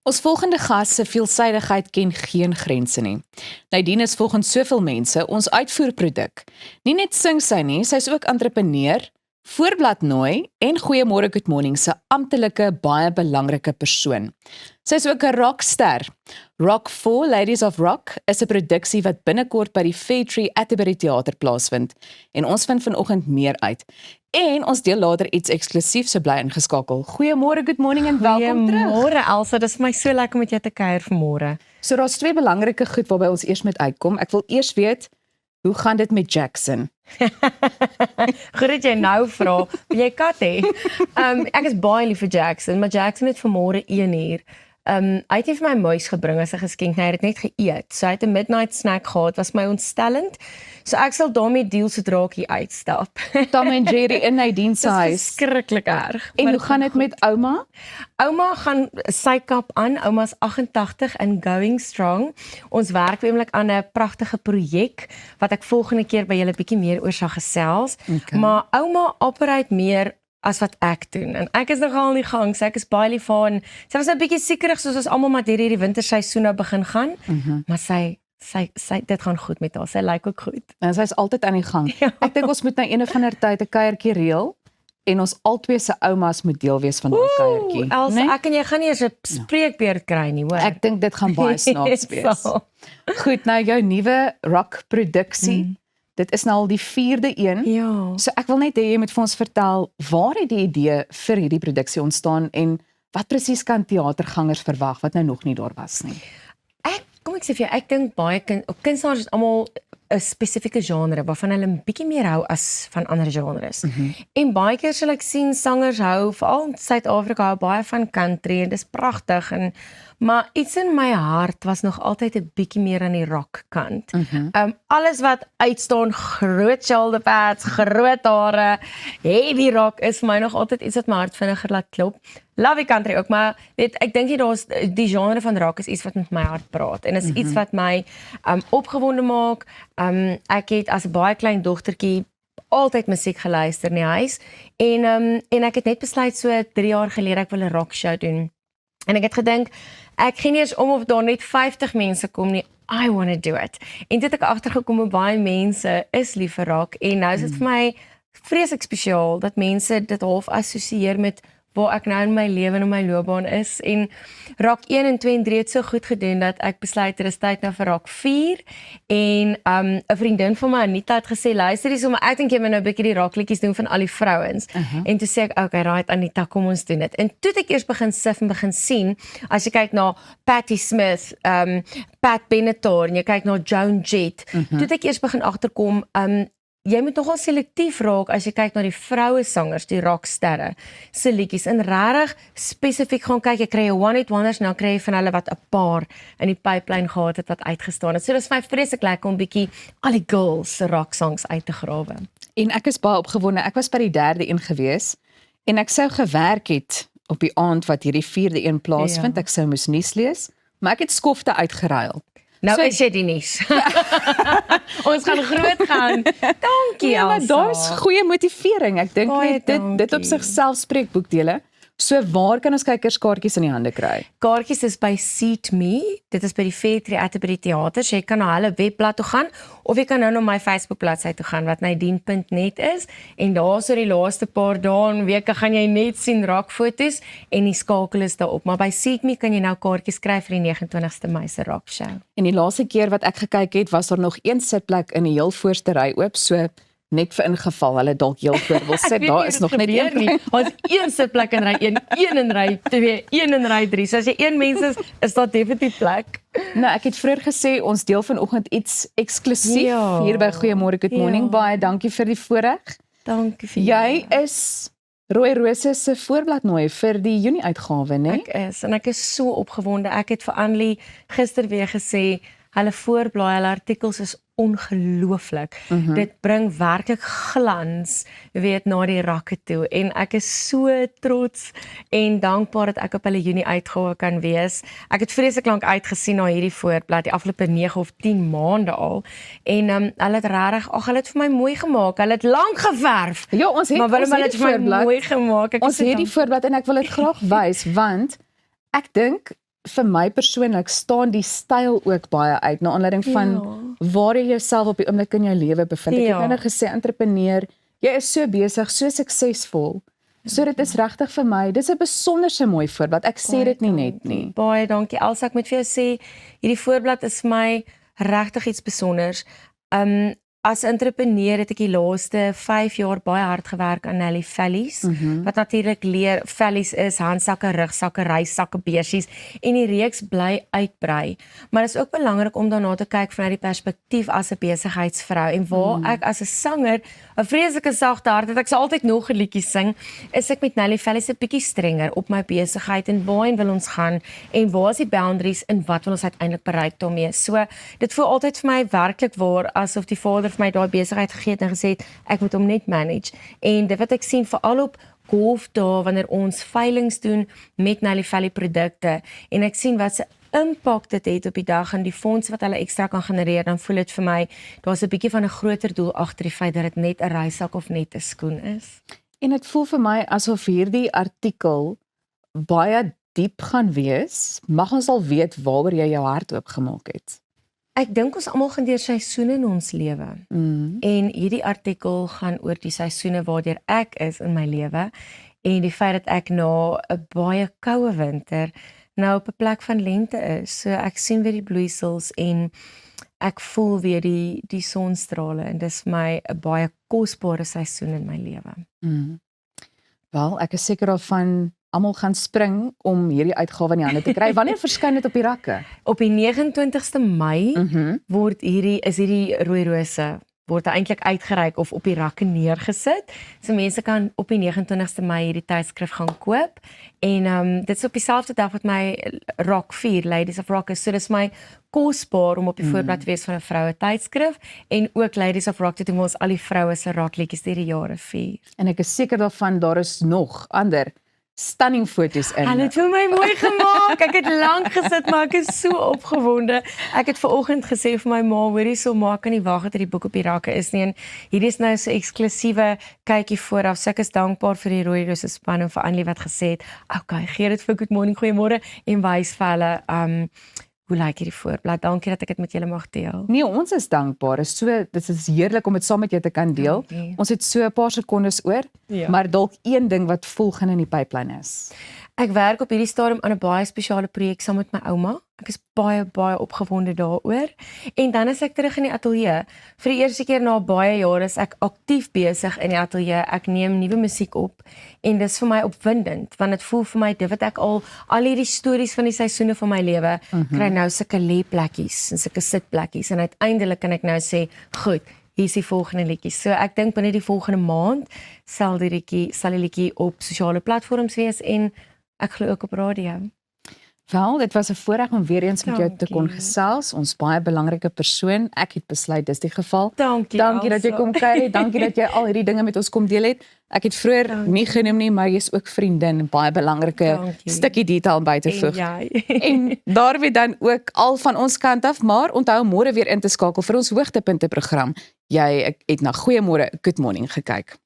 Ons volgende gas se veelsidigheid ken geen grense nie. Nadine is volgens soveel mense ons uitvoerproduk. Nie net sing sy nie, sy is ook entrepreneur, voorbladnooi en Goeiemôre Good Morning se amptelike baie belangrike persoon. Sy is ook 'n rockster. Rock 4 Ladies of Rock is 'n produksie wat binnekort by die Fairtree Atterbury Theater plaasvind en ons vind vanoggend meer uit. En ons deel later iets eksklusief, so bly ingeskakel. Goeiemôre, good morning en welkom terug. Goeiemôre Elsa, dis vir my so lekker om met jou te kuier vanmôre. So daar's twee belangrike goed waarby ons eers moet uitkom. Ek wil eers weet, hoe gaan dit met Jackson? Goed dat jy nou vra, wil jy kat hê? Ek is baie lief vir Jackson, maar Jackson het vanmôre 1 uur hy het vir my muis gebring as 'n geskenk, hy het net geëet. So hy het 'n midnight snack gehad, was my ontstellend. So ek sal daarmee deel sodra ek hier uitstap. Tom en Jerry in Nadine se huis. Dis verskriklik erg. En hoe gaan dit met ouma? Ouma gaan sy kap aan, ouma's 88 en going strong. Ons werk oomblik aan 'n pragtige projek wat ek volgende keer by julle bietjie meer oor sal gesels. Okay. Maar ouma operate meer as wat ek doen. En ek is nogal in die gang, so ek is baie lief vir haar. Sy was 'n bietjie siekerig soos ons almal maar deur hierdie winterseisoen nou begin gaan, maar sy dit gaan goed met haar. Sy lyk ook goed. En sy is altyd aan die gang. Ja. Ek dink ons moet nou een of ander tyd 'n kuiertjie reël en ons albei se oumas moet deel wees van daai kuiertjie. Elsa, né? ek en jy gaan nie eens 'n spreekbeurt kry nie, hoor. Ek dink dit gaan baie snaaks wees. Sal. Goed, nou jou nuwe rockproduksie. Dit is nou al die 4de een. Ja. So ek wil net hê jy moet vir ons vertel, waar het die idee vir hierdie produksie ontstaan en wat presies kan teatergangers verwag wat nou nog nie daar was nie? Kom ek sê vir jou, ek dink baie kunstenaars is almal 'n spesifieke genre waarvan hulle 'n bietjie meer hou as van ander genres. En baie keer sal ek sien sangers hou, veral in Suid-Afrika hou baie van country en dis pragtig maar iets in my hart was nog altyd 'n bietjie meer aan die rock kant. Alles wat uitstaan, groot shoulder pads, groot hare, heavy rock is vir my nog altyd iets wat my hart vinniger laat klop. Love die country ook, maar weet, ek dink daar's die genre van rock is iets wat met my hart praat en is iets wat my opgewonde maak. Ek het as 'n baie klein dogtertjie altyd musiek geluister in die huis en ek het net besluit so 3 jaar gelede ek wil 'n rock show doen. En ek het gedink ek gee nie eens om of daar net 50 mense kom nie. I want to do it. En dit het ek agtergekom hoe baie mense is lief vir rock en nou is dit vir my vreeslik spesiaal dat mense dit half assosieer met waar ek nou in my lewe en in my loopbaan is en Rock 1 en 2 en 3 het so goed gedoen dat ek besluit er is tyd nou vir Rock 4 en 'n vriendin van my Anita het gesê luister hier sommer ek dink jy moet nou 'n bietjie die rockliedjies doen van al die vrouens en toe sê ek okay right Anita kom ons doen dit en toe het ek eers begin sif en begin sien as jy kyk na Patti Smith, Pat Benatar en jy kyk na Joan Jett toe het ek eers begin agterkom jy moet nogal selektief raak as jy kyk na die vroue sangers, die rocksterre se liedjies en regtig spesifiek gaan kyk, jy kry 'n one-hit wonders en dan kry jy van hulle wat 'n paar in die pipeline gehad het wat uitgestaan het. So dis vir my vreeslik lekker om bietjie al die girls se rock songs uit te grawe. En ek is baie opgewonde. Ek was by die 3de een gewees en ek sou gewerk het op die aand wat hierdie 4de een plaasvind. Ja. Ek sou moes nuus lees, maar ek het skofte uitgeruil. Nou So- is jy die nuus. Ons gaan groot gaan. Dankie Ja, maar Elsa. daar's goeie motivering. Ek dink Baie net dit op dankie. sigself spreek boekdele. So waar kan ons kykerskaartjies in die hande kry? Kaartjies is by Seat Me. Dit is by die Fairtree Atterbury Theater. So jy kan na hulle webblad toe gaan of jy kan nou na my Facebook bladsy toe gaan wat nadine.net is en daar so die laaste paar dae en weke gaan jy net sien rockfoto's en die skakel is daarop. Maar by Seat Me kan jy nou kaartjies kry vir die 29ste Mei se rock show. En die laaste keer wat ek gekyk het, was daar nog een sitplek in die heel voorste ry oop, so net vir ingeval hulle dalk heel voor wil sit, daar is nog net een nie. Ons een sitplek in ry 1, een in ry 2, een in ry 3. So as jy een mens is daar definitief plek. Nou, ek het vroeër gesê ons deel vanoggend iets eksklusief hier by Goeiemôre Good Morning. Baie dankie vir die voorreg. Dankie vir Jy is Rooi Rose se voorbladnooi vir die Junie uitgawe, né? Ek is en ek is so opgewonde. Ek het vir Annelie gister weer gesê hulle voorblaai, hulle artikels is ongelooflik. Dit bring werklik glans, weet, na die rakke toe en ek is so trots en dankbaar dat ek op hulle Junie uitgawe kan wees. Ek het vreeslik lank uitgesien na hierdie voorblad, die afgelope 9 of 10 maande al en hulle het regtig, hulle het vir my mooi gemaak. Hulle het lank geverf. Ja, ons het maar hulle het die vir my voorblad. mooi gemaak. Ons het die voorblad en ek wil dit graag wys want ek dink vir my persoonlik staan die styl ook baie uit na aanleiding van waar jy jouself op die oomblik in jou lewe bevind. Ek het nou net gesê entrepreneur, jy is so besig, so suksesvol. So dit is regtig vir my, dis 'n besonderse mooi voorbeeld. Ek sê dit nie net nie. Baie dankie Elsa, ek moet vir jou sê, hierdie voorbeeld is vir my regtig iets besonders. As entrepreneur het ek die laaste 5 jaar baie hard gewerk aan Nelly Vellies, wat natuurlik leer vellies is, handsakke, rugsakke, reissakke, beursies, en die reeks bly uitbrei. Maar dit is ook belangrik om daarna te kyk vanuit die perspektief as 'n besigheidsvrou, en waar ek as 'n sanger, 'n vreeslike sagte hart het, ek sal altyd nog 'n liedjie sing, is ek met Nelly Vellies 'n bietjie strenger op my besigheid, en waarheen wil ons gaan, en waar is die boundaries, en wat wil ons uiteindelik bereik daarmee. So, dit voel altyd vir my werklik waar, asof die Vader vir my daai besigheid gegee het en gesê het, ek moet hom net manage. En dit wat ek sien, veral op golfdae, wanneer ons veilings doen met Nelly Vellies produkte, en ek sien wat se impak dit het op die dag en die fonds wat hulle ekstra kan genereer, dan voel dit vir my, daar's 'n bietjie van 'n groter doel agter die feit dat dit net 'n reissak of net 'n skoen is. En dit voel vir my asof hierdie artikel baie diep gaan wees, mag ons al weet waaroor jy jou hart oopgemaak het. Ek dink ons almal gaan deur seisoene in ons lewe. En hierdie artikel gaan oor die seisoene waardeur ek is in my lewe, en die feit dat ek na 'n baie koue winter nou op 'n plek van lente is. So ek sien weer die bloeisels en ek voel weer die sonstrale, en dis vir my 'n baie kosbare seisoen in my lewe. Wel, ek is seker daarvan almal gaan spring om hierdie uitgawe in die hande te kry. Wanneer verskyn dit op die rakke? Op die 29ste Mei word hierdie rooi rose word eintlik uitgereik of op die rakke neergesit. So mense kan op die 29ste Mei hierdie tydskrif gaan koop. En dit is op dieselfde dag wat my Rock 4, Ladies of Rock is. So dis my kosbaar om op die voorblad te wees van 'n vroue tydskrif, en ook Ladies of Rock, dit doen ons al die vroue se rockliedjies deur die jare vier. En ek is seker daarvan daar is nog ander stunning foto's in. En dit het vir my mooi gemaak. Ek het lank gesit, maar ek is so opgewonde. Ek het vanoggend gesê vir my ma, hoorie so, ma kan nie wag dat die boek op die rakke is nie. En hierdie is nou so eksklusiewe kykie vooraf. So ek is dankbaar vir die Rooi Rose span en vir Annelie wat gesê het, okay, gee dit vir Good Morning, goeiemôre, en wys vir hulle hoe lyk hierdie voorblad. Dankie dat ek dit met julle mag deel. Nee, ons is dankbaar. Dit is heerlik om dit saam met jou te kan deel. Dankie. Ons het so 'n paar sekondes oor, maar dalk een ding wat volgende in die pipeline is. Ek werk op hierdie stadium aan 'n baie spesiale projek saam met my ouma. Ek is baie opgewonde daaroor. En dan is ek terug in die ateljee. Vir die eerste keer na baie jare is ek aktief besig in die ateljee. Ek neem nuwe musiek op en dis vir my opwindend, want dit voel vir my dit wat ek al hierdie stories van die seisoene van my lewe kry nou sulke lêplekkies en sulke sitplekkies, en uiteindelik kan ek nou sê, goed, hier is die volgende liedjie. So ek dink binne die volgende maand sal die liedjie op sosiale platforms wees, en ek glo ook op radio. Wel, dit was 'n voorreg om weer eens met jou te kon Dankie. gesels. Ons baie belangrike persoon. Ek het besluit dis die geval. Dankie Dat jy Elsa. kom kuier het. Dankie dat jy al hierdie dinge met ons kom deel het. Ek het vroeër nie genoem nie, maar jy's ook vriendin, baie belangrike Dankie. stukkie detail om by te En voeg. jy. En daarmee dan ook al van ons kant af, maar onthou môre weer in te skakel vir ons hoogtepunte program. Jy het na Goeiemôre, Good Morning gekyk.